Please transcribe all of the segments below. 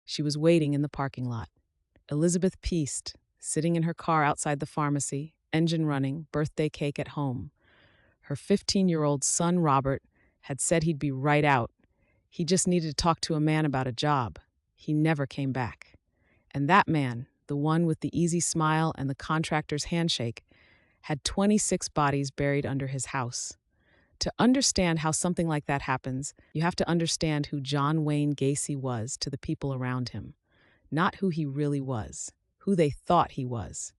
She was waiting in the parking lot. Elizabeth Peast, sitting in her car outside the pharmacy, engine running, birthday cake at home. Her 15-year-old son, Robert, had said he'd be right out. He just needed to talk to a man about a job. He never came back. And that man, the one with the easy smile and the contractor's handshake, had 26 bodies buried under his house. To understand how something like that happens, you have to understand who John Wayne Gacy was to the people around him. Not who he really was, who they thought he was.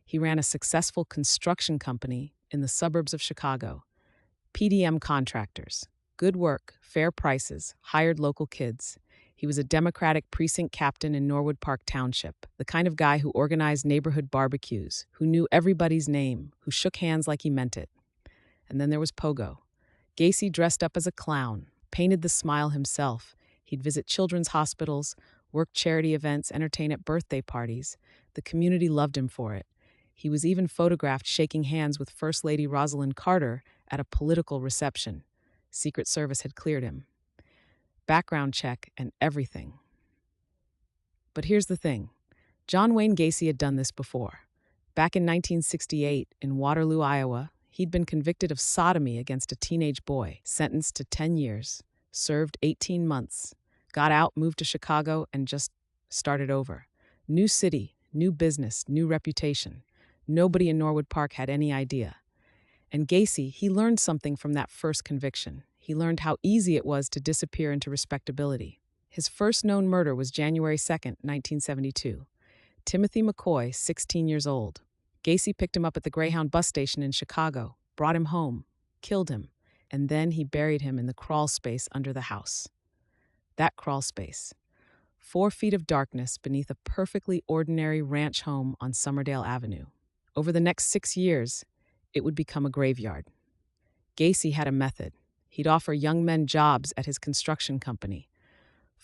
He ran a successful construction company in the suburbs of Chicago. PDM contractors. Good work, fair prices, hired local kids. He was a Democratic precinct captain in Norwood Park Township, the kind of guy who organized neighborhood barbecues, who knew everybody's name, who shook hands like he meant it. And then there was Pogo. Gacy dressed up as a clown, painted the smile himself. He'd visit children's hospitals, work charity events, entertain at birthday parties. The community loved him for it. He was even photographed shaking hands with First Lady Rosalind Carter at a political reception. Secret Service had cleared him. Background check and everything. But here's the thing. John Wayne Gacy had done this before. Back in 1968, in Waterloo, Iowa, he'd been convicted of sodomy against a teenage boy, sentenced to 10 years, served 18 months, got out, moved to Chicago, and just started over. New city, new business, new reputation. Nobody in Norwood Park had any idea. And Gacy, he learned something from that first conviction. He learned how easy it was to disappear into respectability. His first known murder was January 2nd, 1972. Timothy McCoy, 16 years old. Gacy picked him up at the Greyhound bus station in Chicago, brought him home, killed him, and then he buried him in the crawl space under the house. That crawl space. 4 feet of darkness beneath a perfectly ordinary ranch home on Summerdale Avenue. Over the next 6 years, it would become a graveyard. Gacy had a method. He'd offer young men jobs at his construction company.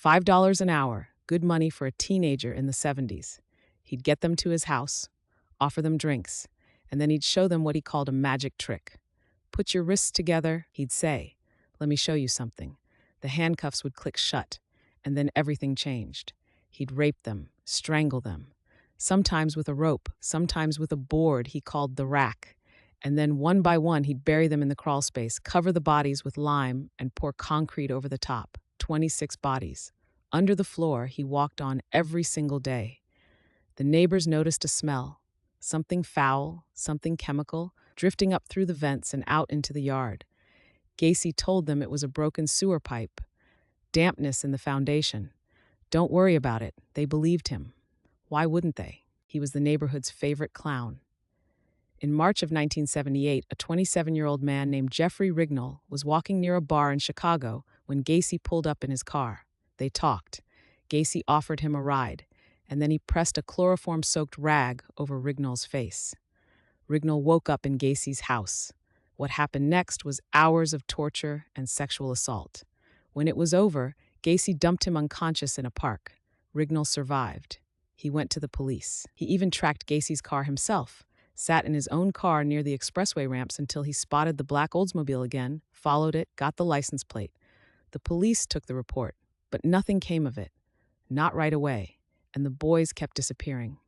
$5 an hour, good money for a teenager in the 70s. He'd get them to his house, offer them drinks, and then he'd show them what he called a magic trick. Put your wrists together, he'd say. Let me show you something. The handcuffs would click shut, and then everything changed. He'd rape them, strangle them. Sometimes with a rope, sometimes with a board he called the rack. And then one by one he'd bury them in the crawl space, cover the bodies with lime, and pour concrete over the top. 26 bodies. Under the floor he walked on every single day. The neighbors noticed a smell. Something foul, something chemical, drifting up through the vents and out into the yard. Gacy told them it was a broken sewer pipe. Dampness in the foundation. Don't worry about it. They believed him. Why wouldn't they? He was the neighborhood's favorite clown. In March of 1978, a 27-year-old man named Jeffrey Rignall was walking near a bar in Chicago when Gacy pulled up in his car. They talked. Gacy offered him a ride, and then he pressed a chloroform-soaked rag over Rignall's face. Rignall woke up in Gacy's house. What happened next was hours of torture and sexual assault. When it was over, Gacy dumped him unconscious in a park. Rignall survived. He went to the police. He even tracked Gacy's car himself, sat in his own car near the expressway ramps until he spotted the black Oldsmobile again, followed it, got the license plate. The police took the report, but nothing came of it. Not right away, and the boys kept disappearing.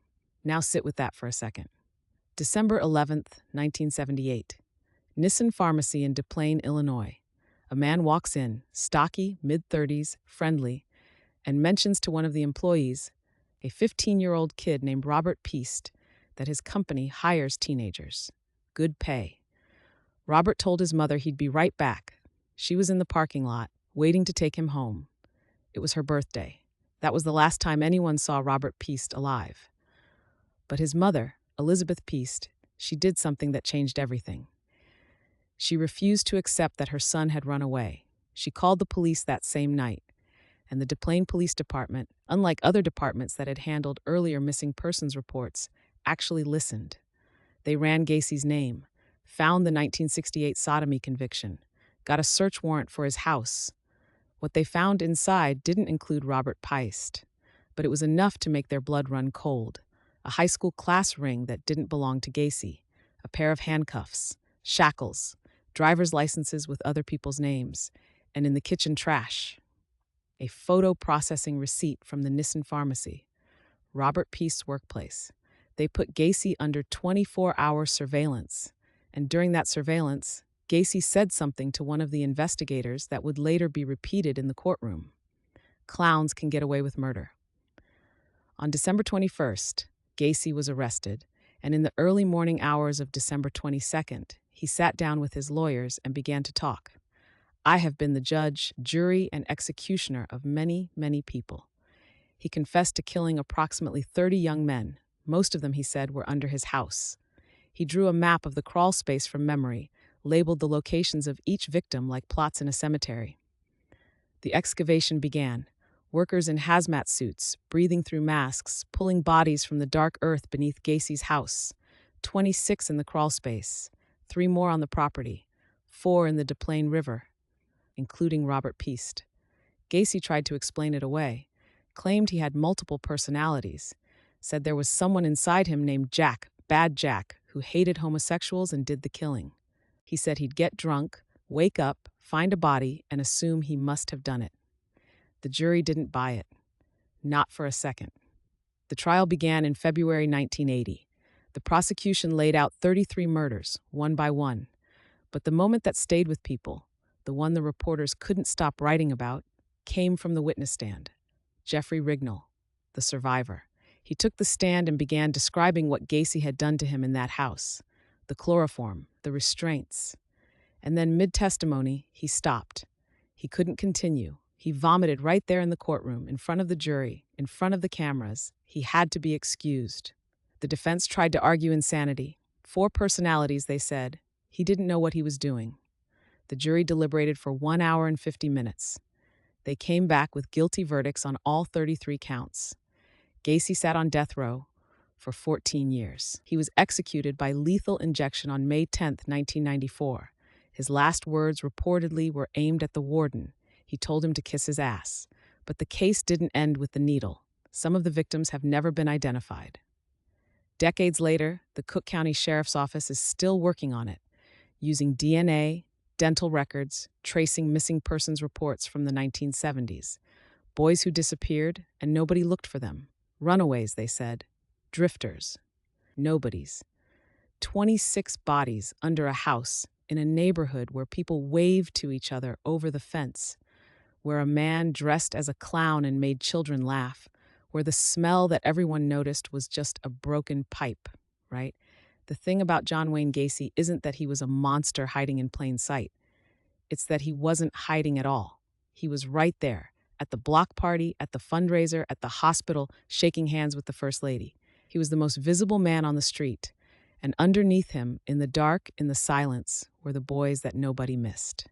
Now sit with that for a second. December 11th, 1978. Nissen Pharmacy in Des Plaines, Illinois. A man walks in, stocky, mid-30s, friendly, and mentions to one of the employees, a 15-year-old kid named Robert Peast, that his company hires teenagers. Good pay. Robert told his mother he'd be right back. She was in the parking lot, waiting to take him home. It was her birthday. That was the last time anyone saw Robert Peast alive. But his mother, Elizabeth Peast, she did something that changed everything. She refused to accept that her son had run away. She called the police that same night, and the Des Plaines Police Department, unlike other departments that had handled earlier missing persons reports, actually listened. They ran Gacy's name, found the 1968 sodomy conviction, got a search warrant for his house. What they found inside didn't include Robert Peast, but it was enough to make their blood run cold. A high school class ring that didn't belong to Gacy, a pair of handcuffs, shackles, driver's licenses with other people's names, and in the kitchen trash, a photo processing receipt from the Nissen pharmacy, Robert Peace's workplace. They put Gacy under 24-hour surveillance, and during that surveillance, Gacy said something to one of the investigators that would later be repeated in the courtroom. Clowns can get away with murder. On December 21st, Gacy was arrested, and in the early morning hours of December 22nd, he sat down with his lawyers and began to talk. "I have been the judge, jury, and executioner of many, many people." He confessed to killing approximately 30 young men. Most of them, he said, were under his house. He drew a map of the crawl space from memory, labeled the locations of each victim like plots in a cemetery. The excavation began. Workers in hazmat suits, breathing through masks, pulling bodies from the dark earth beneath Gacy's house. 26 in the crawl space, 3 more on the property, 4 in the Des Plaines River, including Robert Peace. Gacy tried to explain it away, claimed he had multiple personalities, said there was someone inside him named Jack, Bad Jack, who hated homosexuals and did the killing. He said he'd get drunk, wake up, find a body, and assume he must have done it. The jury didn't buy it. Not for a second. The trial began in February 1980. The prosecution laid out 33 murders, one by one. But the moment that stayed with people, the one the reporters couldn't stop writing about, came from the witness stand. Jeffrey Rignall, the survivor. He took the stand and began describing what Gacy had done to him in that house. The chloroform, the restraints. And then mid-testimony, he stopped. He couldn't continue. He vomited right there in the courtroom, in front of the jury, in front of the cameras. He had to be excused. The defense tried to argue insanity. 4 personalities, they said. He didn't know what he was doing. The jury deliberated for 1 hour and 50 minutes. They came back with guilty verdicts on all 33 counts. Gacy sat on death row for 14 years. He was executed by lethal injection on May 10, 1994. His last words reportedly were aimed at the warden. He told him to kiss his ass. But the case didn't end with the needle. Some of the victims have never been identified. Decades later, the Cook County Sheriff's Office is still working on it, using DNA, dental records, tracing missing persons reports from the 1970s. Boys who disappeared and nobody looked for them. Runaways, they said. Drifters. Nobodies. 26 bodies under a house in a neighborhood where people waved to each other over the fence, where a man dressed as a clown and made children laugh, where the smell that everyone noticed was just a broken pipe, right? The thing about John Wayne Gacy isn't that he was a monster hiding in plain sight. It's that he wasn't hiding at all. He was right there, at the block party, at the fundraiser, at the hospital, shaking hands with the First Lady. He was the most visible man on the street, and underneath him, in the dark, in the silence, were the boys that nobody missed.